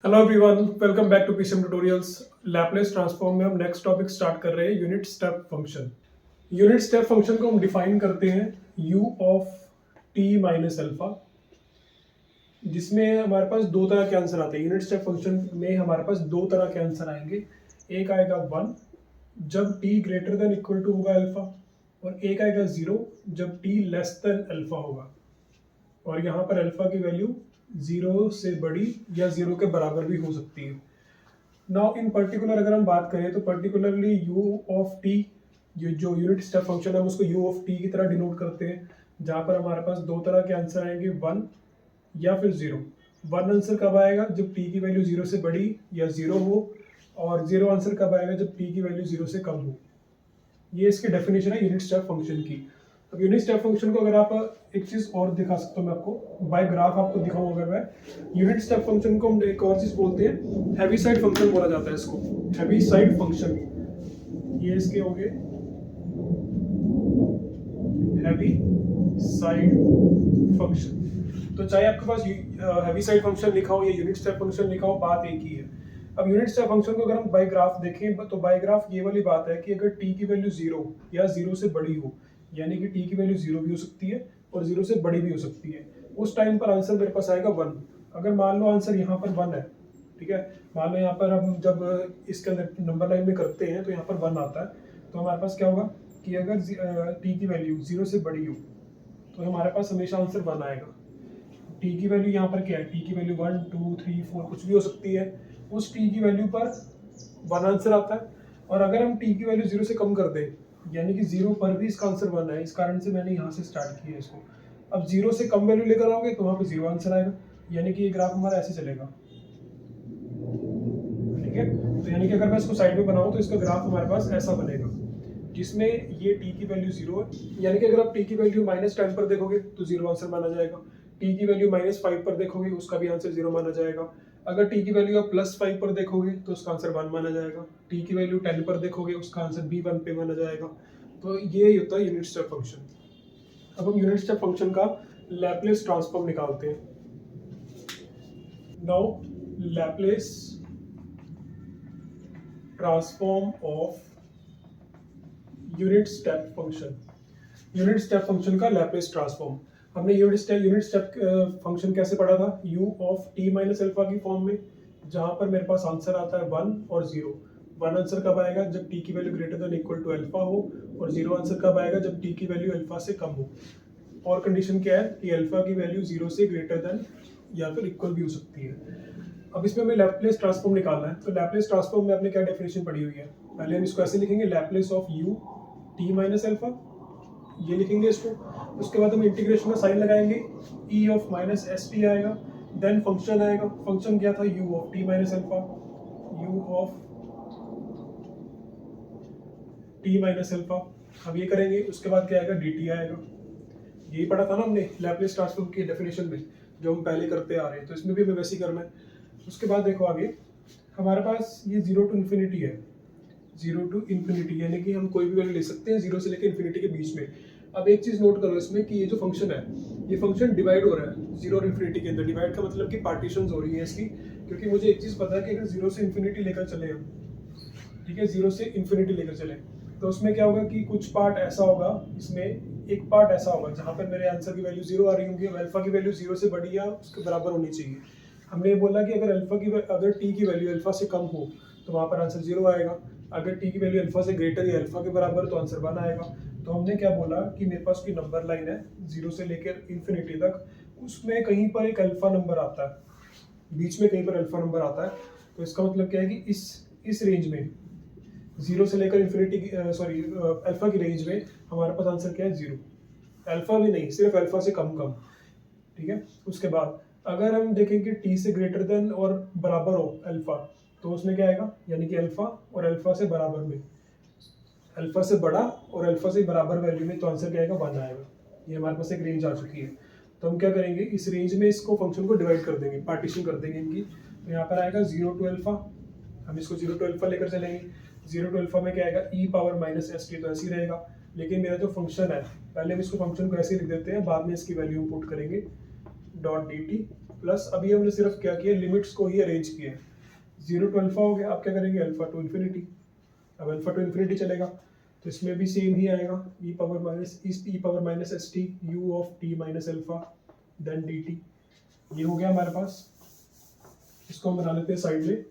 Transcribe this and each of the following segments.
Hello everyone, welcome back to PCM tutorials. Laplace transform में हम next topic start कर रहे हैं, unit step function. Unit step function को हम डिफाइन करते हैं u of t minus alpha, जिसमें हमारे पास दो तरह के आंसर आते हैं। यूनिट स्टेप फंक्शन में हमारे पास दो तरह के आंसर आएंगे। एक आएगा 1 जब t greater than equal to होगा अल्फा, और एक आएगा 0 जब t लेस देन अल्फा होगा। और यहाँ पर अल्फा की वैल्यू 0 से बड़ी या 0 के बराबर भी हो सकती है। नाउ इन पर्टिकुलर अगर हम बात करें तो पर्टिकुलरली u ऑफ t, ये जो यूनिट स्टेप फंक्शन है हम उसको u ऑफ t की तरह डिनोट करते हैं, जहाँ पर हमारे पास दो तरह के आंसर आएंगे, 1 या फिर 0। 1 आंसर कब आएगा जब t की वैल्यू 0 से बड़ी या 0 हो, और 0 आंसर कब आएगा जब t की वैल्यू 0 से कम हो। ये इसकी डेफिनेशन है यूनिट स्टेप फंक्शन की। अब यूनिट स्टेप फंक्शन को अगर आप एक चीज और दिखा सकता हूँ मैं आपको, बाय ग्राफ आपको दिखाऊं अगर मैं, यूनिट स्टेप फंक्शन को हम एक और चीज बोलते हैं, हैवी साइड फंक्शन बोला जाता है इसको, हैवी साइड फंक्शन। ये इसके हो गए हैवी साइड फंक्शन। तो चाहे आपके पास हैवी साइड फंक्शन लिखा हो या यूनिट स्टेप फंक्शन लिखा हो, बात एक ही है। अब यूनिट स्टेप फंक्शन को अगर हम बाय ग्राफ देखें तो बाय ग्राफ ये वाली बात है कि अगर t की वैल्यू 0 या 0 से बड़ी हो, यानी कि t की वैल्यू 0 भी हो सकती है और 0 से बड़ी भी हो सकती है, उस टाइम पर आंसर मेरे पास आएगा 1। अगर मान लो आंसर यहाँ पर 1 है, ठीक है, मान लो यहाँ पर हम जब इसके अंदर नंबर लाइन में करते हैं तो यहाँ पर 1 आता है, तो हमारे पास क्या होगा कि अगर t की वैल्यू 0 से बड़ी हो तो हमारे पास हमेशा आंसर 1 आएगा। t की वैल्यू यहाँ पर क्या है, t की वैल्यू 1 2 3 4 कुछ भी हो सकती है, उस t की वैल्यू पर 1 आंसर आता है। और अगर हम t की वैल्यू 0 से कम कर दें, यानी कि 0 पर भी इसका आंसर 1 है, इस कारण से मैंने यहाँ से स्टार्ट किया इसको। अब 0 से कम वैल्यू लेकर आओगे तो वहाँ पे 0 आंसर आएगा, यानी कि ये ग्राफ हमारा ऐसे चलेगा, ठीक है। तो यानी कि अगर मैं इसको साइड में बनाऊँ तो इसका ग्राफ हमारे पास ऐसा बनेगा, जिसमें ये t की वैल्यू 0 है, यानी कि अगर आप t की वैल्यू -10 पर देखोगे तो 0 आंसर माना जाएगा। t की वैल्यू -5 पर देखोगे उसका भी आंसर 0 माना जाएगा। अगर t की वैल्यू आप +5 पर देखोगे तो उसका आंसर 1 माना जाएगा। t की वैल्यू 10 पर देखोगे उसका आंसर भी 1 पे माना जाएगा। तो ये होता है यूनिट स्टेप फंक्शन। अब हम यूनिट स्टेप फंक्शन का लैपलेस ट्रांसफॉर्म निकालते हैं। Now Laplace transform of unit step function. Unit step function का लैपलेस ट्रांसफॉर्म हमने यूनिट स्टेप फंक्शन कैसे पढ़ा था, u of t minus alpha की फॉर्म में, जहां पर मेरे पास आंसर आता है 1 और 0। 1 आंसर कब आएगा जब t की value greater than equal to alpha हो, और 0 आंसर कब आएगा जब t की वैल्यू अल्फा से कम हो। और कंडीशन क्या है कि अल्फा की वैल्यू 0 से ग्रेटर देन या फिर इक्वल भी हो सकती है। अब इसमें हमें लैपलेस ट्रांसफॉर्म निकालना है, तो लैपलेस ट्रांसफॉर्म में आपने क्या डेफिनेशन पढ़ी हुई है, पहले हम इसको ऐसे लिखेंगे, Laplace of u t minus alpha, ये लिखेंगे इसको। उसके बाद हम इंटीग्रेशन का साइन लगाएंगे, e of minus s t आएगा, देन फंक्शन आएगा। फंक्शन क्या था, u of t minus alpha, u of t minus alpha. अब ये करेंगे, उसके बाद क्या आएगा, dt आएगा। यही पढ़ा था ना हमने लैपलेस ट्रांसफॉर्म की डेफिनेशन में, जो हम पहले करते आ रहे हैं, तो इसमें भी हमें वैसे ही करना है। उसके बाद देखो आगे हमारे पास ये 0 टू इन्फिनिटी है, 0 टू इन्फिनिटी, यानी कि हम कोई भी वैल्यू ले सकते हैं 0 से लेकर इन्फिनिटी के बीच में। अब एक चीज नोट करो इसमें कि ये जो फंक्शन है, ये फंक्शन डिवाइड हो रहा है 0 और इन्फिनिटी के अंदर। डिवाइड का मतलब कि पार्टीशन हो रही है इसकी, क्योंकि मुझे एक चीज पता है कि अगर 0 से इन्फिनिटी लेकर चले हम, ठीक है, 0 से इन्फिनिटी लेकर चले, तो उसमें क्या होगा कि कुछ पार्ट ऐसा होगा, इसमें एक पार्ट ऐसा होगा जहाँ पर मेरे आंसर की वैल्यू 0 आ रही होगी, अल्फा की वैल्यू 0 से बड़ी या उसके बराबर होनी चाहिए। हमने ये बोला कि अगर अगर t की वैल्यू अल्फा से कम हो तो वहाँ पर आंसर 0 आएगा, अगर t की वैल्यू अल्फा से ग्रेटर या अल्फा के बराबर तो आंसर 1 आएगा। तो हमने क्या बोला कि मेरे पास कोई नंबर लाइन है 0 से लेकर इन्फिनिटी तक, उसमें कहीं पर एक अल्फा नंबर आता है, बीच में कहीं पर अल्फा नंबर आता है। तो इसका मतलब क्या है कि इस रेंज में 0 से लेकर इन्फिनिटी सॉरी अल्फा की रेंज में हमारे पास आंसर क्या है, 0। अल्फा भी नहीं, सिर्फ अल्फा से कम कम, ठीक है। उसके बाद अगर हम देखें कि t से ग्रेटर देन और बराबर हो अल्फा, तो उसमें क्या आएगा, यानी कि अल्फा और अल्फा से बराबर में, अल्फा से बड़ा और अल्फा से बराबर वैल्यू में, तो आंसर क्या आएगा, 1 आएगा। ये हमारे पास एक रेंज आ चुकी है। तो हम क्या करेंगे, इस रेंज में इसको फंक्शन को डिवाइड कर देंगे, पार्टीशन कर देंगे इनकी। तो यहाँ पर आएगा 0 टू अल्फा, हम इसको 0 टू अल्फा लेकर चलेंगे। 0 टू अल्फा में क्या आएगा, e power minus s T, तो ऐसे ही रहेगा। लेकिन मेरा जो फंक्शन है, पहले हम इसको फंक्शन को ऐसे लिख देते हैं, बाद में इसकी वैल्यू पुट करेंगे, डॉट dt प्लस अभी हमने सिर्फ क्या किया, लिमिट्स को ही अरेंज किया है। 0 टू अल्फा हो गया, आप क्या करेंगे अल्फा टू इन्फिनिटी। अब अल्फा टू इन्फिनिटी चलेगा तो इसमें भी सेम ही आएगा, e power minus s t u of t minus alpha then d t. ये हो गया हमारे पास। इसको हम बना लेते हैं साइड में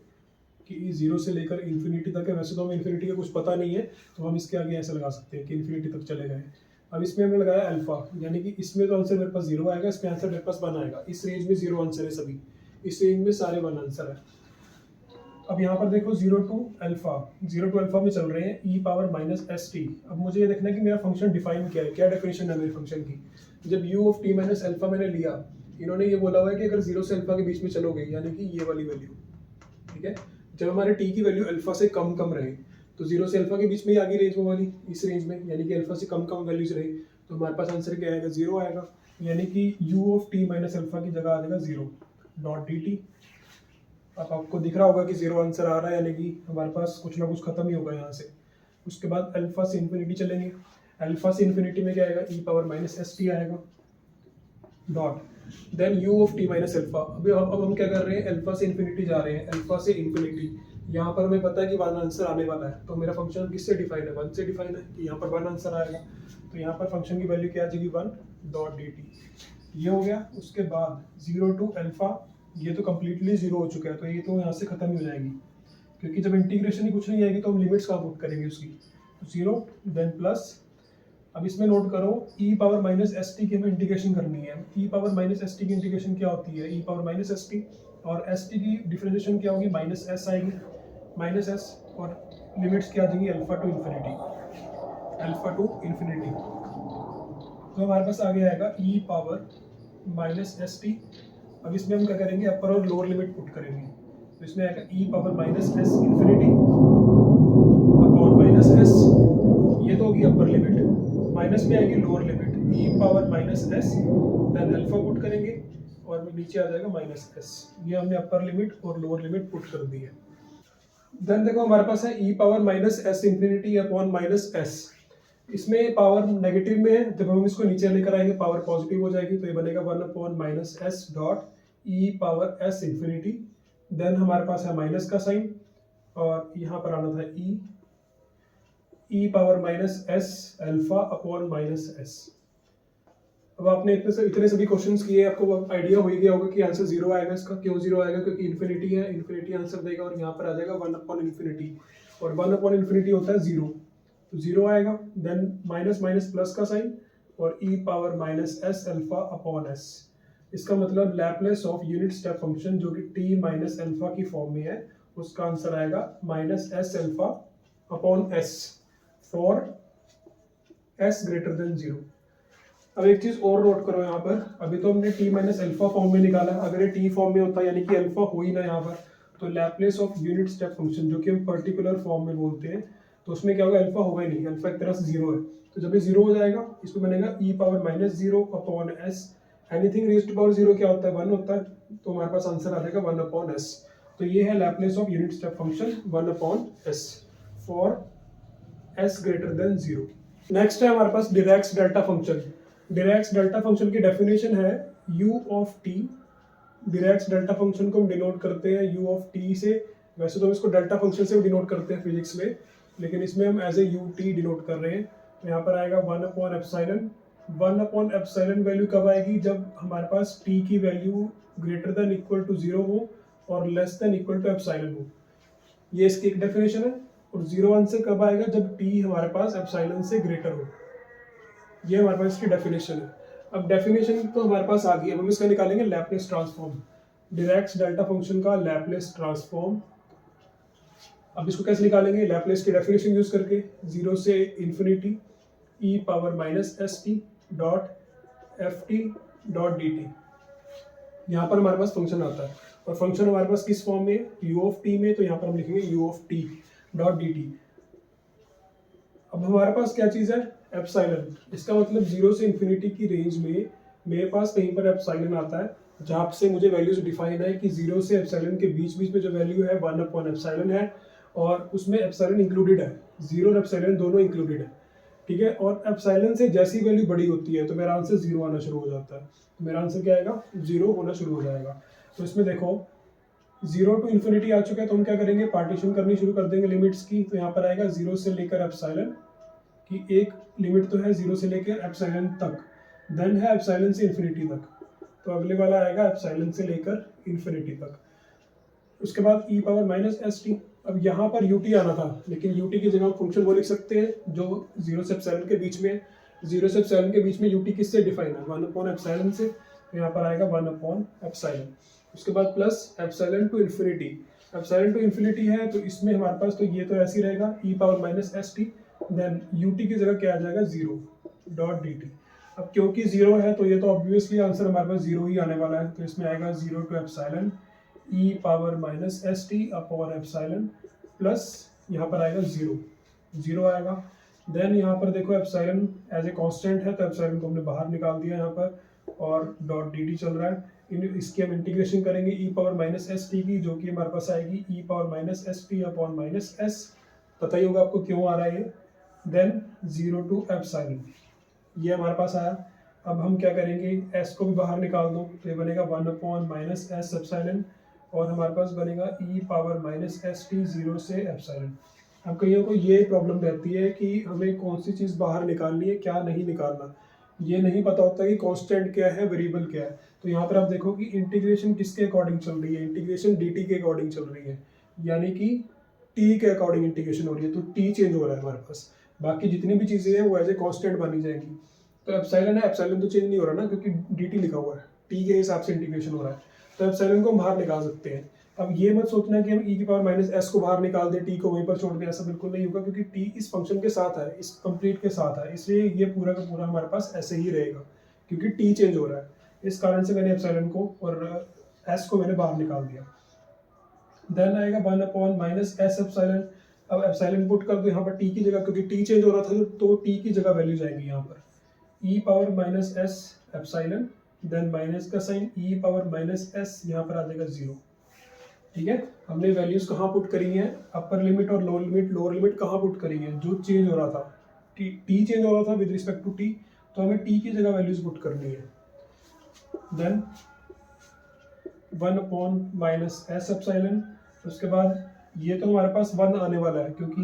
कि 0 से लेकर इन्फिनिटी तक है। वैसे तो हमें इन्फिनिटी का कुछ पता नहीं है, तो हम इसके आगे ऐसे लगा सकते हैं कि इन्फिनिटी तक चले गए। अब इसमें हमने लगाया अल्फा, यानी कि इसमें तो आंसर मेरे पास 0 आएगा, इसमें आंसर मेरे पास 1 आएगा। इस रेंज में 0 आंसर है सभी, इस रेंज में सारे 1 आंसर है। अब यहाँ पर देखो 0 टू अल्फा में चल रहे हैं e power minus s T. अब मुझे ये देखना है कि मेरा फंक्शन डिफाइन क्या है, क्या डेफिनेशन है मेरे फंक्शन की। जब you of t minus alpha मैंने लिया, इन्होंने ये बोला हुआ है कि अगर 0 से अल्फा के बीच में चलोगे, यानी कि ये वाली वैल्यू, ठीक है, जब हमारे टी की वैल्यू अल्फा से कम कम रहे, तो 0 से अल्फा के बीच में ही आगे रेंज वो वाली, इस रेंज में, यानी कि अल्फा से कम कम वैल्यूज रहे, तो हमारे पास आंसर क्या आएगा, 0 आएगा। यानी कि you of t minus alpha की जगह आ जाएगा 0 डॉट डी टी। अब आपको दिख रहा होगा कि 0 आंसर आ रहा है, यानी कि हमारे पास कुछ ना कुछ खत्म ही होगा यहाँ से। उसके बाद अल्फा से इन्फिनिटी चलेंगे, अल्फा से इन्फिनिटी में क्या आएगा, e power minus s t आएगा dot then u of t minus alpha. अब हम क्या कर रहे हैं, अल्फा से इन्फिनिटी जा रहे हैं, अल्फा से इन्फिनिटी। यहाँ पर हमें पता है कि 1 आंसर आने वाला है, तो मेरा फंक्शन किससे डिफाइन है, 1 से डिफाइन है, कि यहाँ पर 1 आंसर आएगा। तो यहाँ पर फंक्शन की वैल्यू क्या आ जाएगी, 1 डॉट डी टी। ये हो गया। उसके बाद 0 टू अल्फा, ये तो कम्प्लीटली 0 हो चुका है, तो ये तो यहाँ से खत्म ही हो जाएगी, क्योंकि जब इंटीग्रेशन ही कुछ नहीं आएगी तो हम लिमिट्स कहाँ पुट करेंगे उसकी। तो 0 देन प्लस, अब इसमें नोट करो ई पावर माइनस एस टी की हमें इंटीग्रेशन करनी है। E power minus s t की इंटीग्रेशन क्या होती है, e power minus s T, और एस टी की डिफरेंशिएशन क्या होगी, माइनस एस आएगी, माइनस एस, और लिमिट्स क्या आ जाएंगी, alpha to infinity, alpha to infinity. तो हमारे पास आगे आएगा e power minus s T. अब इसमें हम क्या करेंगे, अपर और लोअर लिमिट पुट करेंगे। तो इसमें आएगा e power minus s infinity upon minus s, ये तो होगी अपर लिमिट, माइनस में आएगी lower limit, e power minus s then alpha put करेंगे, और नीचे आ जाएगा माइनस एस। ये हमने अपर लिमिट और लोअर लिमिट पुट कर दी है। देन देखो हमारे पास है e power minus s infinity upon minus s. इसमें पावर नेगेटिव में है, जब हम इसको नीचे लेकर आएंगे पावर पॉजिटिव हो जाएगी, तो ये बनेगा 1 upon minus s dot e power s infinity. Then हमारे पास है माइनस का साइन, और यहाँ पर आना था e power minus s alpha upon minus s. अब आपने इतने सभी क्वेश्चंस किए, आपको आइडिया हो ही गया होगा कि आंसर 0 आएगा। इसका क्यों 0 आएगा, क्योंकि इन्फिनिटी है, इन्फिनिटी आंसर देगा, और यहाँ पर आ जाएगा 1 अपॉन इन्फिनिटी, और 1 अपॉन इन्फिनिटी होता है 0, तो 0 आएगा। देन माइनस माइनस प्लस का साइन, और e power minus s alpha upon s. इसका मतलब Laplace of unit step function जो कि टी माइनस अल्फा की फॉर्म में है, उसका आंसर आएगा minus s alpha upon s for s greater than 0। अब एक चीज और नोट करो यहाँ पर, अभी तो हमने टी माइनस अल्फा फॉर्म में निकाला, अगर ये टी फॉर्म में होता यानी कि अल्फा हो ही ना यहाँ पर, तो Laplace of unit step function जो कि हम पर्टिकुलर फॉर्म में बोलते हैं, तो उसमें क्या होगा, अल्फा होगा ही नहीं, अल्फा एक तरह से 0 है। तो जब ये 0 हो जाएगा, इसमें बनेगा e power minus 0 upon s. Anything raise to power 0 क्या होता है, 1 होता है, तो हमारे पास आंसर आ जाएगा 1 अपॉन एस। तो ये है Laplace of unit step function 1 upon s for s greater than 0। Next है हमारे पास Dirac's delta function. Dirac's delta function की डेफिनेशन है u of t। Dirac's delta function को हम डिनोट करते हैं u ऑफ t से। वैसे तो हम इसको डेल्टा फंक्शन से डिनोट करते हैं फिजिक्स में, लेकिन इसमें हम एज ए ut डिनोट कर रहे हैं। तो यहाँ पर आएगा 1 upon epsilon. 1 upon epsilon value कब आएगी, जब हमारे पास t की value greater than equal to 0 हो और less than equal to epsilon हो। ये इसकी एक डेफिनेशन है। और 0 आंसर कब आएगा, जब t हमारे पास एप्सिलॉन से ग्रेटर हो। ये हमारे पास इसकी डेफिनेशन है। अब डेफिनेशन तो हमारे पास आ गई, अब हम इसका निकालेंगे Laplace transform. Dirac's delta function का लैपलेस ट्रांसफॉर्म। अब इसको कैसे निकालेंगे, लैपलेस की डेफिनेशन यूज करके, 0 से infinity e power minus s t dot f t dot d t. यहाँ पर हमारे पास फंक्शन आता है, और फंक्शन हमारे पास किस फॉर्म में, यू ऑफ टी में, तो यहाँ पर हम लिखेंगे you of T dot d T. अब हमारे पास क्या चीज़ है, एप्सिलॉन। इसका मतलब 0 से इन्फिनिटी की रेंज में मेरे पास कहीं पर एप्सिलॉन आता है, जहाँ से मुझे वैल्यूज डिफाइन है कि 0 से एप्सिलॉन के बीच बीच में जो वैल्यू है 1 अपॉन एप्सिलॉन है, और उसमें एप्सिलॉन इंक्लूडेड है, 0 और एप्सिलॉन दोनों इंक्लूडेड है। ठीक है। और एप्सिलॉन से जैसी वैल्यू बड़ी होती है तो मेरा आंसर 0 आना शुरू हो जाता है। तो मेरा आंसर क्या आएगा, 0 होना शुरू हो जाएगा। तो इसमें देखो 0 टू इन्फिनिटी आ चुका है, तो हम क्या करेंगे, पार्टीशन करनी शुरू कर देंगे लिमिट्स की। तो यहाँ पर आएगा 0 से लेकर एप्सिलॉन की एक लिमिट तो है 0 से लेकर एप्सिलॉन तक, देन है एप्सिलॉन से इन्फिनिटी तक। तो अगले वाला आएगा एप्सिलॉन से लेकर इन्फिनिटी तक। उसके बाद e power minus s T. अब यहाँ पर ut आना था, लेकिन ut की जगह हम फंक्शन वो लिख सकते हैं जो 0 से एप्सिलॉन के बीच में, 0 से एप्सिलॉन के बीच में ut किससे डिफाइन है, 1 अपॉन एप्सिलॉन से। तो यहाँ पर आएगा 1 अपॉन एप्सिलॉन। उसके बाद plus epsilon to infinity. Epsilon to infinity है तो इसमें हमारे पास तो ये तो ऐसे ही रहेगा e power minus s t, then ut की जगह क्या आ जाएगा, 0 डॉट dt। अब क्योंकि 0 है तो ये तो ऑब्वियसली आंसर हमारे पास 0 ही आने वाला है। तो इसमें आएगा 0 to epsilon e power minus s t upon epsilon plus यहाँ पर आएगा 0 आएगा। देन यहाँ पर देखो एप्सिलॉन एज ए कांस्टेंट है तो एप्सिलॉन को हमने बाहर निकाल दिया यहाँ पर, और डॉट डी चल रहा है। इसकी हम इंटीग्रेशन करेंगे e power minus s t की, जो कि हमारे पास आएगी e power minus s t upon minus S. पता ही होगा आपको क्यों आ रहा है ये। देन 0 टू एप्सिलॉन, ये हमारे पास आया। अब हम क्या करेंगे, s को भी बाहर निकाल दो तो ये बनेगा 1 अपॉन माइनस एस एप्सिलॉन, और हमारे पास बनेगा e power minus s T 0 से एप्सिलॉन। अब कईयों को ये प्रॉब्लम रहती है कि हमें कौन सी चीज़ बाहर निकालनी है, क्या नहीं निकालना, ये नहीं पता होता कि कांस्टेंट क्या है, वेरिएबल क्या है। तो यहाँ पर आप देखो कि इंटीग्रेशन किसके अकॉर्डिंग चल रही है, इंटीग्रेशन dt के अकॉर्डिंग चल रही है, यानी कि t के अकॉर्डिंग इंटीग्रेशन हो रही है। तो t चेंज हो रहा है हमारे पास, बाकी जितनी भी चीज़ें हैं वो एज ए कांस्टेंट बनी जाएगी। तो एप्सिलॉन है, एप्सिलॉन तो चेंज नहीं हो रहा ना, क्योंकि dt लिखा हुआ है, t के हिसाब से इंटीग्रेशन हो रहा है। तो एप्सिलॉन को हम बाहर निकाल सकते हैं। अब ये मत सोचना कि हम e की पावर माइनस एस को बाहर निकाल दें, t को वहीं पर छोड़ दें, ऐसा बिल्कुल नहीं होगा, क्योंकि t इस फंक्शन के साथ है, इस कंप्लीट के साथ है, इसलिए ये पूरा का पूरा हमारे पास ऐसे ही रहेगा, क्योंकि t चेंज हो रहा है। इस कारण से मैंने एप्सिलॉन को और s को मैंने बाहर निकाल दिया। देन आएगा 1 अपॉन माइनस एस एप्सिलॉन। अब एप्सिलॉन पुट कर दो यहाँ पर t की जगह, क्योंकि t चेंज हो रहा था तो t की जगह वैल्यू जाएंगी यहाँ पर e power minus s epsilon, then minus का sign e power minus s, यहाँ पर आ जाएगा 0। ठीक है, हमने वैल्यूज कहाँ पुट करी हैं, अपर लिमिट और लोअर लिमिट। लोअर लिमिट कहाँ पुट करी है, जो चेंज हो रहा था, t चेंज हो रहा था विद रिस्पेक्ट टू t, तो हमें t की जगह वैल्यूज पुट करनी है। Then 1 upon minus s epsilon. उसके बाद ये तो हमारे पास 1 आने वाला है, क्योंकि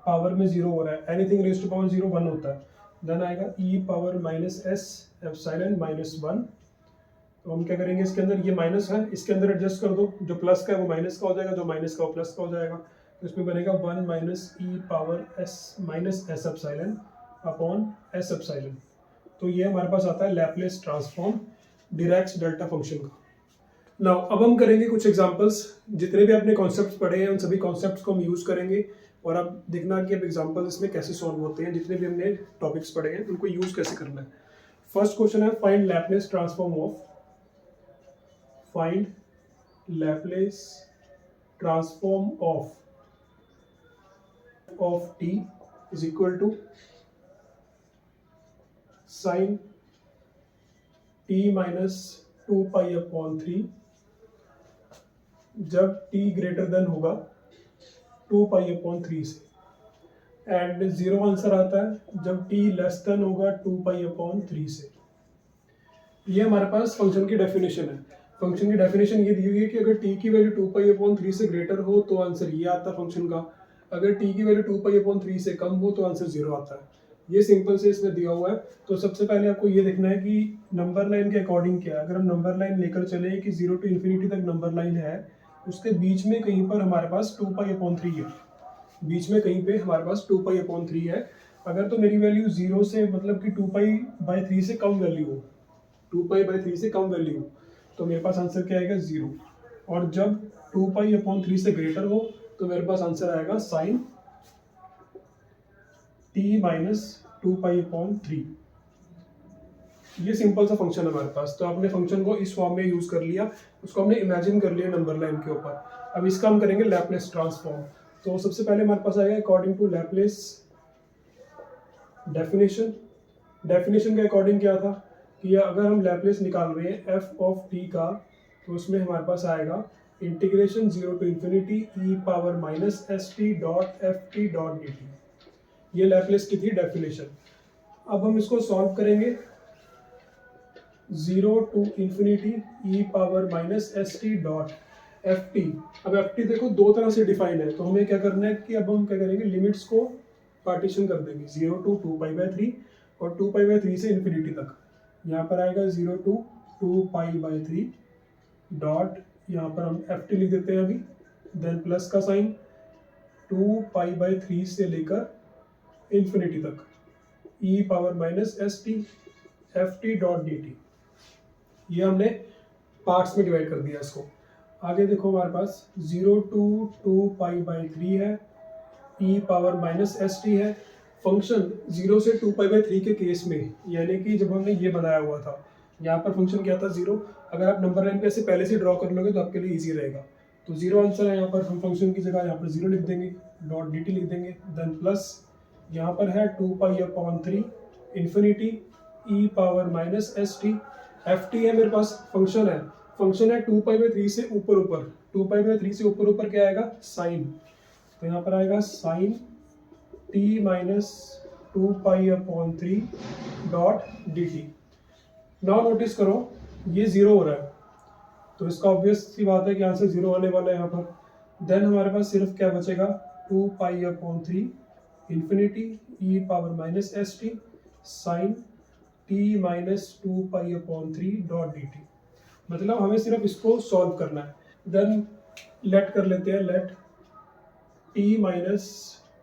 पावर में 0 हो रहा है, एनीथिंग रेज़ टू पावर 0 1 होता है। देन आएगा e power minus s epsilon minus 1। तो हम क्या करेंगे, इसके अंदर ये माइनस है, इसके अंदर एडजस्ट कर दो, जो प्लस का है वो माइनस का हो जाएगा, जो माइनस का वो प्लस का हो जाएगा। तो इसमें बनेगा 1 minus e power s minus s epsilon upon s epsilon. तो ये हमारे पास आता है Laplace transform Dirac's delta function का। नाउ अब हम करेंगे कुछ एग्जांपल्स, जितने भी आपने कॉन्सेप्ट्स पढ़े हैं उन सभी कॉन्सेप्ट्स को हम यूज़ करेंगे, और अब देखना कि अब एग्जांपल्स इसमें कैसे सॉल्व होते हैं, जितने भी हमने टॉपिक्स पढ़े हैं उनको यूज़ कैसे करना है। फर्स्ट क्वेश्चन है find Laplace transform of, find Laplace transform of t is equal to sine t minus 2 pi upon 3 जब t ग्रेटर देन होगा 2 पाई अपॉन 3 से, एंड 0 आंसर आता है जब t लेस देन होगा 2 पाई अपॉन 3 से। ये हमारे पास फंक्शन की डेफिनेशन है। फंक्शन की डेफिनेशन ये दी हुई है कि अगर t की वैल्यू 2 पाई अपॉन 3 से ग्रेटर हो तो आंसर ये आता है फंक्शन का, अगर t की वैल्यू 2 पाई अपॉन 3 से कम हो तो आंसर 0 आता है। ये सिंपल से इसमें दिया हुआ है। तो सबसे पहले आपको ये देखना है कि नंबर लाइन के अकॉर्डिंग क्या है। अगर हम नंबर लाइन लेकर चले कि 0 टू इन्फिनिटी तक नंबर लाइन है, उसके बीच में कहीं पर हमारे पास 2 पाई अपॉन 3 है, बीच में कहीं पे हमारे पास 2 पाई अपॉन 3 है। अगर तो मेरी वैल्यू 0 से मतलब कि 2 पाई बाई 3 से कम वैल्यू हो, 2 पाई बाई 3 से कम वैल्यू हो, तो मेरे पास आंसर क्या आएगा 0। और जब 2 पाई अपॉन 3 से ग्रेटर हो तो मेरे पास आंसर आएगा sine t minus 2 pi upon 3। ये सिंपल सा फंक्शन है हमारे पास। तो आपने फंक्शन को इस फॉर्म में यूज कर लिया, उसको हमने इमेजिन कर लिया नंबर लाइन के ऊपर। अब इसका हम करेंगे लैपलेस ट्रांसफॉर्म। तो सबसे पहले हमारे पास आएगा according to Laplace definition. Definition के अकॉर्डिंग क्या था कि अगर हम लैपलेस निकाल रहे हैं f ऑफ t का, तो उसमें हमारे पास आएगा integration 0 to infinity e power minus s t dot f t dot d t. ये लैपलेस की थी डेफिनेशन। अब हम इसको सॉल्व करेंगे। 0 to infinity e power minus s t dot f t. अब एफ टी देखो दो तरह से डिफाइन है, तो हमें क्या करना है कि अब हम क्या करेंगे, लिमिट्स को पार्टीशन कर देंगे 0 टू 2π/3 और 2π/3 से इन्फिनिटी तक। यहाँ पर आएगा 0 टू 2π/3 डॉट, यहाँ पर हम एफ टी लिख देते हैं अभी, देन प्लस का साइन 2π/3 से लेकर इन्फिनिटी तक e power minus s t f t dot d t. ये हमने पार्ट्स में डिवाइड कर दिया इसको। आगे देखो हमारे पास 0 टू 2π/3 है, e power minus s T है। फंक्शन 0 से 2π/3 के केस में, यानी कि जब हमने ये बनाया हुआ था, यहाँ पर फंक्शन क्या था 0। अगर आप नंबर लाइन पे ऐसे पहले से ड्रॉ कर लोगे तो आपके लिए इजी रहेगा। तो 0 आंसर है, यहाँ पर हम फंक्शन की जगह यहाँ पर 0 लिख देंगे, डॉट डी टी लिख देंगे, देन प्लस यहाँ पर है 2π/3 infinity e power minus s t. F t है मेरे पास, फंक्शन है 2π/3 से ऊपर 2π/3 से ऊपर क्या आएगा, साइन। तो यहाँ पर आएगा sine t minus 2π/3 dot d t. Now notice करो ये 0 हो रहा है, तो इसका ऑब्वियस सी बात है कि आंसर 0 आने वाला है यहाँ पर। देन हमारे पास सिर्फ क्या बचेगा, 2π/3 infinity e power minus s t sine t minus 2π/3 dot d t. मतलब हमें सिर्फ इसको सॉल्व करना है। देन लेट कर लेते हैं, let t minus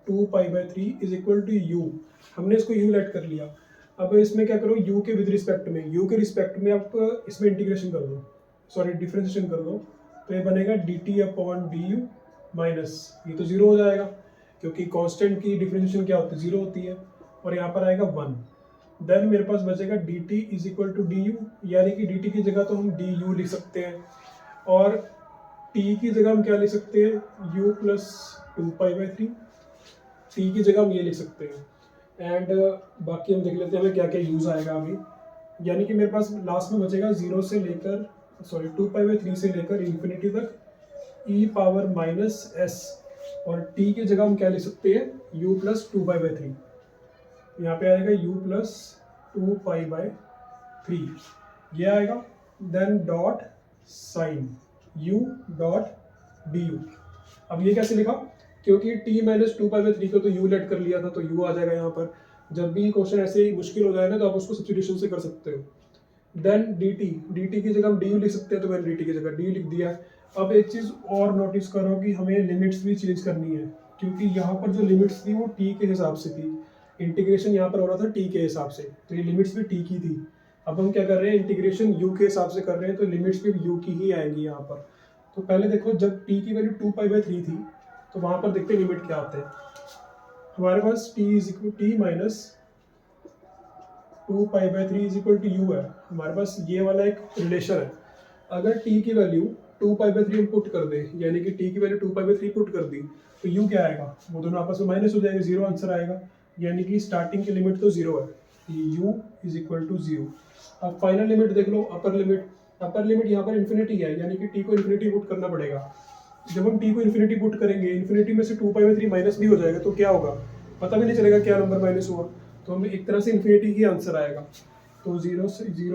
2π/3 is equal to u। हमने इसको u लेट कर लिया। अब इसमें क्या करो, u के विद रिस्पेक्ट में, u के रिस्पेक्ट में आप इसमें इंटीग्रेशन कर दो, सॉरी डिफरेंशिएशन कर दो, तो ये बनेगा dt/du माइनस, ये तो 0 हो जाएगा क्योंकि कांस्टेंट की डिफरेंशिएशन क्या होती है, 0 होती है, और यहाँ पर आएगा 1। देन मेरे पास बचेगा dt is equal to du, यानी कि dt की जगह तो हम du लिख सकते हैं, और t की जगह हम क्या लिख सकते हैं, u प्लस 2π/3, t की जगह हम ये लिख सकते हैं। एंड बाकी हम देख लेते हैं हमें क्या क्या यूज आएगा आगे। यानी कि मेरे पास लास्ट में बचेगा 0 से लेकर, सॉरी 2π/3 से लेकर इन्फिनिटी तक ई पावर माइनस एस, और t की जगह हम क्या लिख सकते हैं, u प्लस 2π/3। यहाँ पे आएगा u प्लस 2π/3 ये आएगा। Then dot sine u dot d u. अब ये कैसे लिखा, क्योंकि t माइनस 2π/3 को तो u लेट कर लिया था, तो u आ जाएगा यहाँ पर। जब भी क्वेश्चन ऐसे ही मुश्किल हो जाए ना, तो आप उसको सब्स्टिट्यूशन से कर सकते हो। देन dt की जगह हम du लिख सकते हैं, तो मैंने dt की जगह du लिख दिया। अब एक चीज़ और नोटिस करो कि हमें लिमिट्स भी चेंज करनी है, क्योंकि यहाँ पर जो लिमिट्स थी वो t के हिसाब से थी। इंटीग्रेशन यहाँ पर हो रहा था t के हिसाब से, तो ये लिमिट्स भी t की थी। अब हम क्या कर रहे हैं, इंटीग्रेशन u के हिसाब से कर रहे हैं, तो लिमिट्स भी u की ही आएंगी यहाँ पर। तो पहले देखो, जब t की वैल्यू 2π/3 थी, तो वहाँ पर देखते हैं लिमिट क्या आते हैं। हमारे पास t is equal t minus 2π/3 is equal to u है। हमारे पास ये वाला एक रिलेशन है। अगर t की वैल्यू 2π/3 हम पुट कर दे, यानी कि t की वैल्यू 2π/3 पुट कर दी, तो u क्या आएगा, वो दोनों आपस में माइनस हो जाएंगे, 0 आंसर आएगा। यानी कि स्टार्टिंग की लिमिट तो 0 है, u इज इक्वल टू 0। अब फाइनल लिमिट देख लो, अपर लिमिट यहाँ पर इन्फिनिटी है, यानी कि t को इन्फिनिटी पुट करना पड़ेगा। जब हम t को इन्फिनिटी पुट करेंगे, इन्फिनिटी में से 2π/3 माइनस भी हो जाएगा, तो क्या होगा, पता भी नहीं चलेगा क्या नंबर माइनस हुआ। तो हमें एक तरह से इन्फिनिटी ही आंसर आएगा। तो 0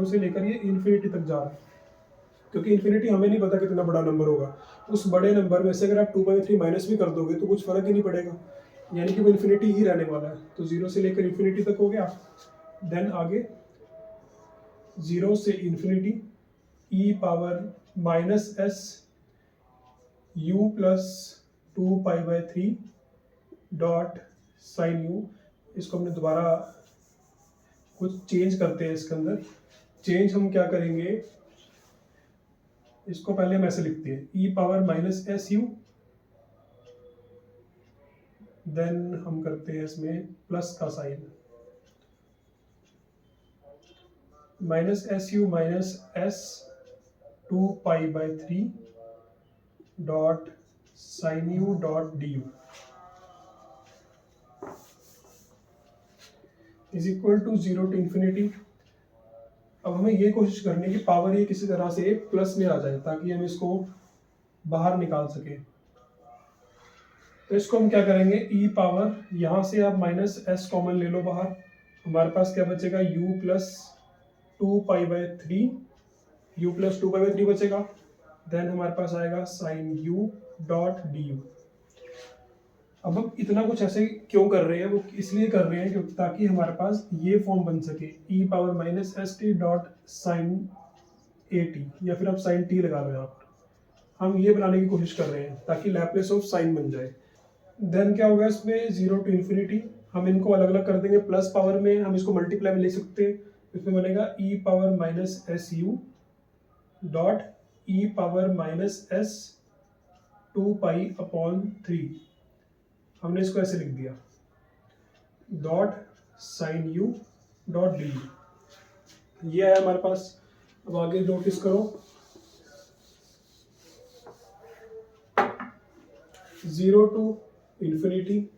से लेकर ये इन्फिनिटी तक जा रहा है, क्योंकि इन्फिनिटी हमें नहीं पता कितना बड़ा नंबर होगा। उस बड़े नंबर में से अगर आप 2/3 माइनस भी कर दोगे तो कुछ फर्क ही नहीं पड़ेगा, यानी कि वो इन्फिनिटी ही रहने वाला है। तो 0 से लेकर इन्फिनिटी तक हो गया। देन आगे 0 से infinity e power minus s u plus 2π/3 dot sine u। इसको हमने दोबारा कुछ चेंज करते हैं इसके अंदर। चेंज हम क्या करेंगे, इसको पहले हम ऐसे लिखते हैं, e power minus s u, then हम करते हैं इसमें प्लस का sign, minus s u minus s 2π/3 dot sine u dot d u is equal to 0 to infinity. अब हमें ये कोशिश करनी है कि पावर ये किसी तरह से प्लस में आ जाए, ताकि हम इसको बाहर निकाल सके। तो इसको हम क्या करेंगे, ई पावर, यहाँ से आप माइनस एस कॉमन ले लो बाहर, हमारे पास क्या बचेगा, u प्लस 2π/3, u प्लस 2π/3 बचेगा। देन हमारे पास आएगा sine u dot d u. अब हम इतना कुछ ऐसे क्यों कर रहे हैं, वो इसलिए कर रहे हैं क्योंकि ताकि हमारे पास ये फॉर्म बन सके, e power minus s t dot sine a t, या फिर आप साइन टी लगा लो यहाँ पर, हम ये बनाने की कोशिश कर रहे हैं ताकि लैप्लेस ऑफ साइन बन जाए। देन क्या होगा इसमें, 0 टू इन्फिनिटी, हम इनको अलग अलग कर देंगे, प्लस पावर में हम इसको मल्टीप्लाई में ले सकते हैं, इसमें बनेगा e power minus s u dot e power minus s 2π/3, हमने इसको ऐसे लिख दिया, dot sine u dot d u, ये है हमारे पास। अब आगे नोटिस करो, 0 to infinity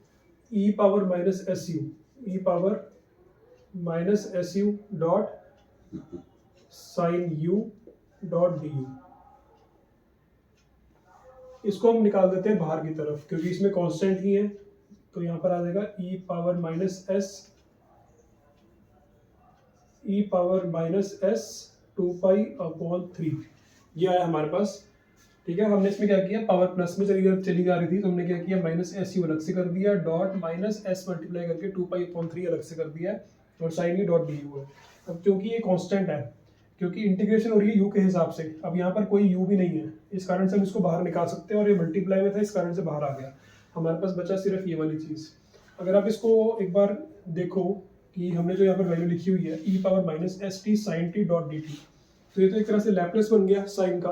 e power minus s u, e power minus s u dot sine u dot d u, इसको हम निकाल देते हैं बाहर की तरफ क्योंकि इसमें कांस्टेंट ही है, तो यहाँ पर आ जाएगा ई पावर माइनस एस 2π/3, ये आया हमारे पास। ठीक है, हमने इसमें क्या किया, पावर प्लस में चली जा रही थी तो हमने क्या किया, माइनस एस यू अलग से कर दिया, डॉट माइनस एस मल्टीप्लाई करके 2π/3 अलग से कर दिया, और sine u dot d u है। अब क्योंकि ये कांस्टेंट है, क्योंकि इंटीग्रेशन हो रही है यू के हिसाब से, अब यहाँ पर कोई यू भी नहीं है, इस कारण से हम इसको बाहर निकाल सकते हैं, और ये मल्टीप्लाई में था इस कारण से बाहर आ गया, हमारे पास बचा सिर्फ ये वाली चीज़। अगर आप इसको एक बार देखो कि हमने जो यहाँ पर वैल्यू लिखी हुई है, e power minus s t sine t dot d t, तो ये तो एक तरह से लैप्लेस बन गया साइन का,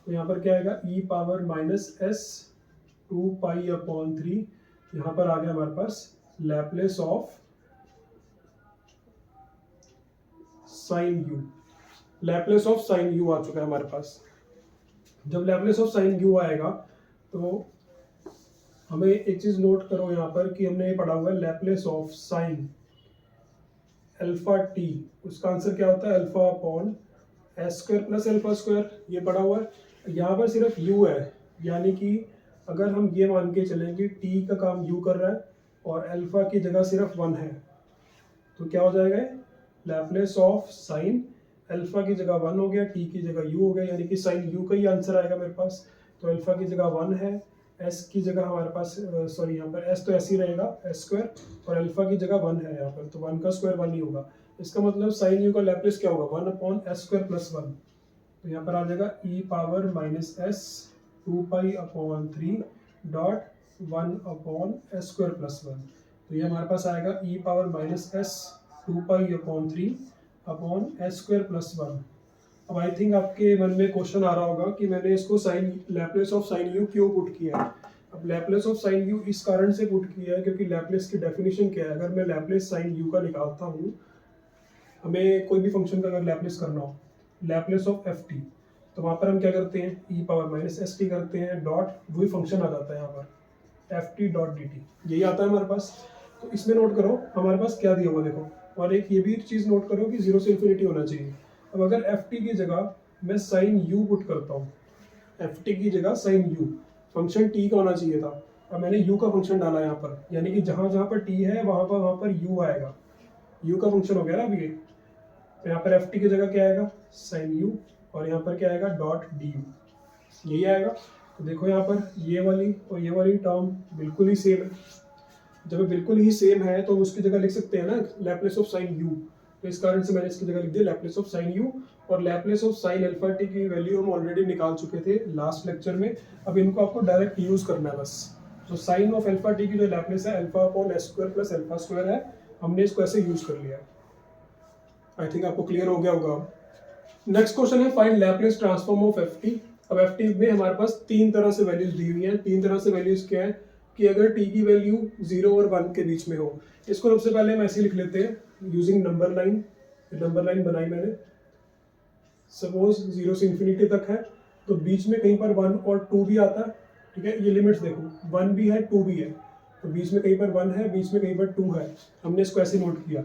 तो यहाँ पर क्या आएगा, ई पावर माइनस एस 2π/3, यहाँ पर आ गया हमारे पास Laplace of sine u, Laplace of sine u आ चुका है हमारे पास। जब लैप्लेस ऑफ साइन यू आएगा तो हमें एक चीज नोट करो यहाँ पर कि हमने ये पढ़ा हुआ है Laplace of sine alpha T, उसका आंसर क्या होता है, alpha upon s square plus alpha square, ये पढ़ा हुआ है। यहाँ पर सिर्फ यू है, यानी कि अगर हम ये मान के चलें कि टी का काम यू कर रहा है और अल्फा की जगह सिर्फ 1 है, तो क्या हो जाएगा, लैप्लेस ऑफ साइन अल्फा की जगह 1 हो गया, टी की जगह यू हो गया, यानी कि साइन यू का ही आंसर आएगा मेरे पास। तो अल्फा की जगह 1 है, एस की जगह हमारे पास सॉरी यहाँ पर एस तो ऐसे ही रहेगा एस स्क्वायर, और अल्फा की जगह 1 है यहाँ पर, तो 1 का स्क्वायर 1 ही होगा। इसका मतलब साइन यू का लैप्लेस क्या होगा, 1 अपॉन एस स्क्वायर प्लस 1, तो यहाँ पर आ जाएगा e power minus s 2π/3 dot 1 upon s square plus 1, तो ये हमारे पास आएगा e power minus s 2π/3 upon s square plus 1। अब आई थिंक आपके मन में क्वेश्चन आ रहा होगा कि मैंने इसको sine Laplace of sine u क्यों पुट किया है। अब लैप्लेस ऑफ साइन यू इस कारण से पुट किया है क्योंकि लैप्लेस की डेफिनेशन क्या है, अगर मैं लैप्लेस साइन यू का निकालता हूँ, हमें कोई भी फंक्शन का अगर लैप्लेस करना हो, लैप्लेस ऑफ एफ टी, तो वहाँ पर हम क्या करते हैं, e power minus s T करते हैं, डॉट वही फंक्शन आ जाता है यहाँ पर F t dot d T, यही आता है हमारे पास। तो इसमें नोट करो हमारे पास क्या दिया हुआ देखो, और एक ये भी चीज़ नोट करो कि 0 से इन्फिनिटी होना चाहिए। अब अगर एफ टी की जगह मैं साइन यू पुट करता हूँ, एफ टी की जगह साइन यू, फंक्शन टी का होना चाहिए था, अब मैंने यू का फंक्शन डाला यहाँ पर, यानी कि जहाँ जहाँ पर टी है वहाँ पर यू आएगा, यू का फंक्शन हो गया ना अभी ये, तो यहाँ पर एफ टी की जगह क्या आएगा, साइन यू, और यहाँ पर क्या आएगा, डॉट डी यू, यही आएगा। तो देखो यहाँ पर ये वाली और ये वाली टर्म बिल्कुल ही सेम है, जब बिल्कुल ही सेम है तो उसकी जगह लिख सकते हैं ना लैप्लेस ऑफ साइन यू, तो इस कारण से मैंने इसकी जगह लिख दिया लैप्लेस ऑफ साइन यू। और Laplace of sine alpha T की वैल्यू हम ऑलरेडी निकाल चुके थे लास्ट लेक्चर में, अब इनको आपको डायरेक्ट यूज करना है बस। तो साइन ऑफ अल्फा टी की जो लैप्लेस है alpha upon s square plus alpha square है, हमने इसको ऐसे यूज कर लिया। आई थिंक आपको क्लियर हो गया होगा। नेक्स्ट क्वेश्चन है find Laplace transform of F t. अब एफ टी में हमारे पास 3 तरह से वैल्यूज दी हुई हैं। 3 तरह से वैल्यूज क्या है कि अगर टी की वैल्यू 0 और 1 के बीच में हो, इसको सबसे पहले हम ऐसे लिख लेते हैं using number line. Number line बनाई मैंने, सपोज 0 से इन्फिनिटी तक है, तो बीच में कहीं पर 1 और 2 भी आता है। ठीक है, ये लिमिट्स देखो 1 भी है 2 भी है, तो बीच में कहीं पर 1 है, बीच में कहीं पर 2 है, हमने इसको ऐसे नोट किया।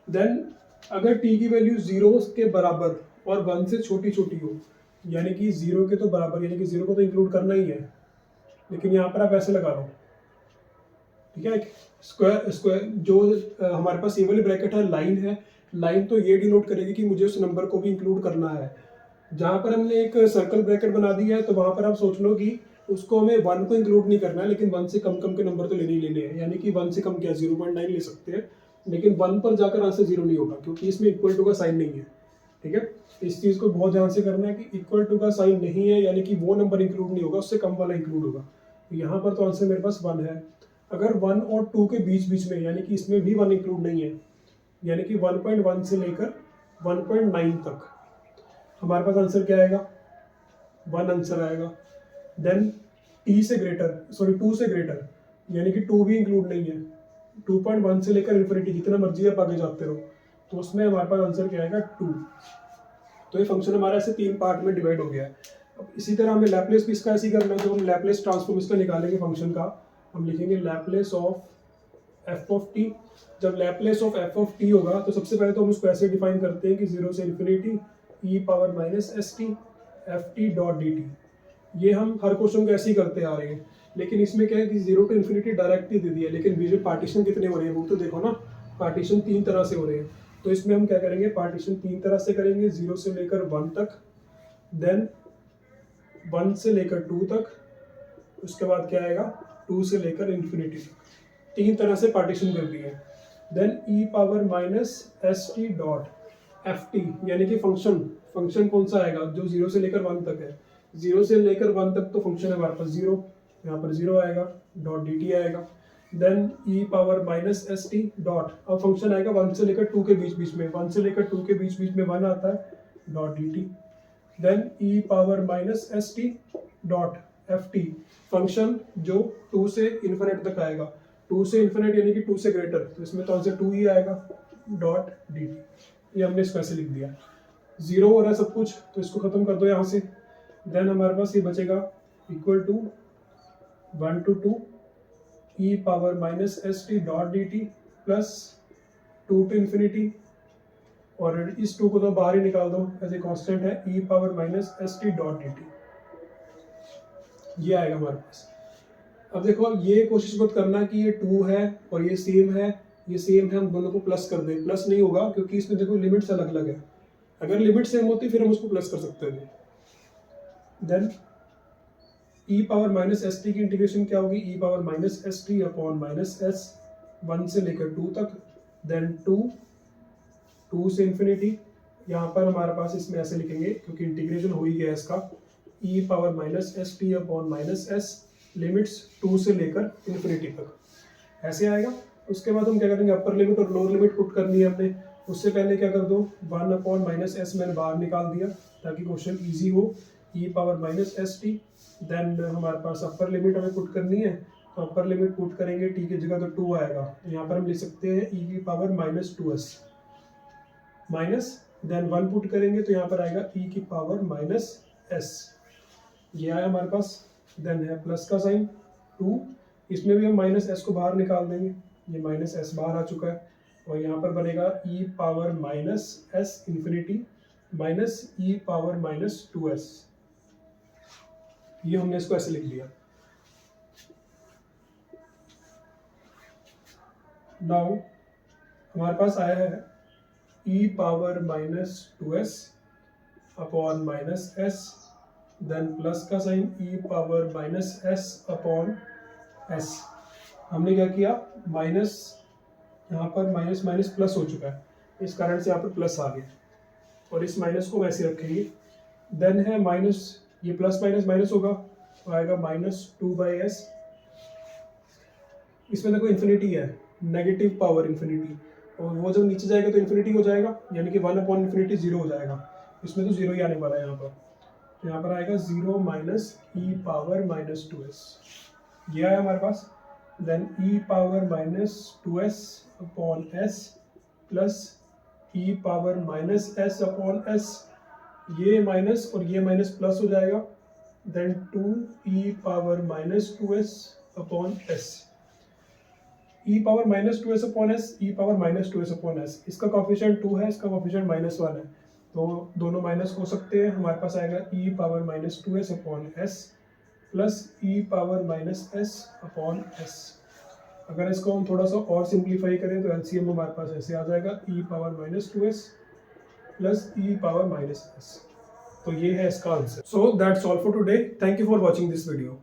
देन अगर टी की वैल्यू 0 के बराबर और 1 से छोटी छोटी हो, यानी कि 0 के तो बराबर, यानी कि 0 को तो इंक्लूड करना ही है, लेकिन यहाँ पर आप ऐसे लगा लो ठीक है। स्क्वायर स्क्वायर जो हमारे पास ये वाली ब्रैकेट है लाइन है, लाइन तो ये डिनोट करेगी कि मुझे उस नंबर को भी इंक्लूड करना है। जहाँ पर हमने एक सर्कल ब्रैकेट बना दी है तो वहाँ पर आप सोच लो कि उसको हमें 1 को इंक्लूड नहीं करना है, लेकिन 1 से कम कम के नंबर तो लेने ही लेने हैं, यानी कि 1 से कम क्या 0.9 ले सकते हैं, लेकिन 1 पर जाकर आंसर 0 नहीं होगा क्योंकि इसमें इक्वल टू का साइन नहीं है। ठीक है, इस चीज़ को बहुत ध्यान से करना है कि इक्वल टू का साइन नहीं है, यानी कि वो नंबर इंक्लूड नहीं होगा, उससे कम वाला इंक्लूड होगा। तो यहाँ पर तो आंसर मेरे पास 1 है। अगर 1 और 2 के बीच बीच में, यानी कि इसमें भी 1 इंक्लूड नहीं है, यानी कि 1.1 से लेकर 1.9 तक हमारे पास आंसर क्या आएगा, 1 आंसर आएगा। देन टी से ग्रेटर, सॉरी 2 से ग्रेटर, यानी कि 2 भी इंक्लूड नहीं है, 2.1 से लेकर इन्फिनिटी जितना मर्जी आप आगे जाते रहो, तो उसमें हमारे पास आंसर क्या आएगा 2। तो ये फंक्शन हमारा ऐसे 3 पार्ट में डिवाइड हो गया है। अब इसी तरह हमें लैपलेस भी इसका ऐसे ही करना है। जो हम लैपलेस ट्रांसफॉर्म इसका निकालेंगे फंक्शन का, हम लिखेंगे Laplace of f of t. जब Laplace of f of t होगा तो सबसे पहले तो हम उसको ऐसे डिफाइन करते हैं कि 0 से infinity e power minus s t f t dot d t. ये हम हर क्वेश्चन को ऐसे ही करते आ रहे हैं, लेकिन इसमें क्या है कि 0 टू इन्फिनिटी डायरेक्ट ही दे दिया है, लेकिन बीच में पार्टीशन कितने हो रहे हैं वो तो देखो ना, पार्टीशन 3 तरह से हो रहे हैं। तो इसमें हम क्या करेंगे, पार्टीशन 3 तरह से करेंगे, 0 से लेकर 1 तक, देन 1 से लेकर 2 तक, उसके बाद क्या आएगा 2 से लेकर इन्फिनिटी तक। 3 तरह से पार्टीशन कर दिए। Then e power minus s t dot f t, यानी कि फंक्शन कौन सा आएगा जो 0 से लेकर 1 तक है। 0 से लेकर 1 तक तो फंक्शन है हमारे पास 0, यहाँ पर 0 आएगा, डॉट डी टी आएगा। Then e power minus s t dot, अब फंक्शन आएगा 1 से लेकर 2 के बीच बीच में, 1 से लेकर 2 के बीच बीच में 1 आता है, dot d t. Then e power minus s t dot f t, function जो 2 से इन्फिनिट तक आएगा, 2 से इन्फिनिट यानी कि 2 से ग्रेटर, तो इसमें तो आंसर 2 ही आएगा, डॉट डी टी। ये हमने इसको ऐसे लिख दिया। 0 हो रहा है सब कुछ, तो इसको खत्म कर दो यहाँ से। देन हमारे पास ये बचेगा equal to 1 to 2 e power minus s t dot d t plus 2 to infinity, और इस 2 को तो बाहर ही निकाल दो, एज ए कॉन्स्टेंट है, e power minus s t dot d t. ये आएगा हमारे पास। अब देखो ये कोशिश मत करना कि ये 2 है और ये सेम है, ये सेम है, हम दोनों को प्लस कर दें, प्लस नहीं होगा क्योंकि इसमें देखो लिमिट्स अलग अलग है। अगर लिमिट सेम होती फिर हम उसको प्लस कर सकते थे। Then e power minus s t की इंटीग्रेशन क्या होगी, e power minus s t upon minus s, 1 से लेकर 2 तक, देन 2 से इन्फिनिटी। यहाँ पर हमारे पास इसमें ऐसे लिखेंगे क्योंकि इंटीग्रेशन हो ही गया इसका, e power minus s t upon minus s, limits 2 से लेकर इन्फिनिटी तक, ऐसे आएगा। उसके बाद हम क्या करेंगे, अपर लिमिट और लोअर लिमिट पुट करनी है अपने। उससे पहले क्या कर दो, 1 अपॉन माइनस एस मैंने बाहर निकाल दिया ताकि क्वेश्चन ईजी हो, e power minus s t. Then हमारे पास अपर लिमिट हमें पुट करनी है, तो अपर लिमिट पुट करेंगे, टी की जगह तो 2 आएगा, तो यहाँ पर हम लिख सकते हैं ई की power minus 2s minus, then 1 put करेंगे तो यहाँ पर आएगा ई की पावर माइनस एस, ये आया हमारे पास। देन है प्लस का साइन 2, इसमें भी हम माइनस एस को बाहर निकाल देंगे, ये माइनस एस बाहर आ चुका है, और यहाँ पर बनेगा e power minus s infinity minus e power minus 2s। ये हमने इसको ऐसे लिख दिया। नाउ हमारे पास आया है e power minus 2s upon minus s, then plus का sign e power minus s upon s. हमने क्या किया, माइनस, यहाँ पर माइनस माइनस प्लस हो चुका है, इस कारण से यहाँ पर प्लस आ गया, और इस माइनस को वैसे रखेंगे। देन है माइनस, ये प्लस माइनस माइनस होगा तो आएगा माइनस 2/s। इसमें देखो इन्फिनिटी है, नेगेटिव पावर इन्फिनिटी, और वो जब नीचे जाएगा तो इन्फिनिटी हो जाएगा, यानी कि 1 अपॉन इन्फिनिटी 0 हो जाएगा, इसमें तो 0 ही आने वाला है यहाँ पर। तो यहाँ पर आएगा 0 minus e power minus 2s, ये आया हमारे पास। Then e power minus 2s upon s plus e power minus s upon s, ये माइनस और ये माइनस प्लस हो जाएगा, then 2 e power minus 2s upon s। E power minus 2s upon s, e power minus 2s upon s, इसका coefficient 2 है, इसका coefficient -1 है, तो दोनों माइनस हो सकते हैं। हमारे पास आएगा e power minus 2s upon s plus e power minus s upon s। अगर इसको हम थोड़ा सा और सिंप्लीफाई करें तो एलसीएम हमारे पास ऐसे आ जाएगा e power -2s plus e power -s। तो ये है इसका answer. So that's all for today. Thank you for watching this video.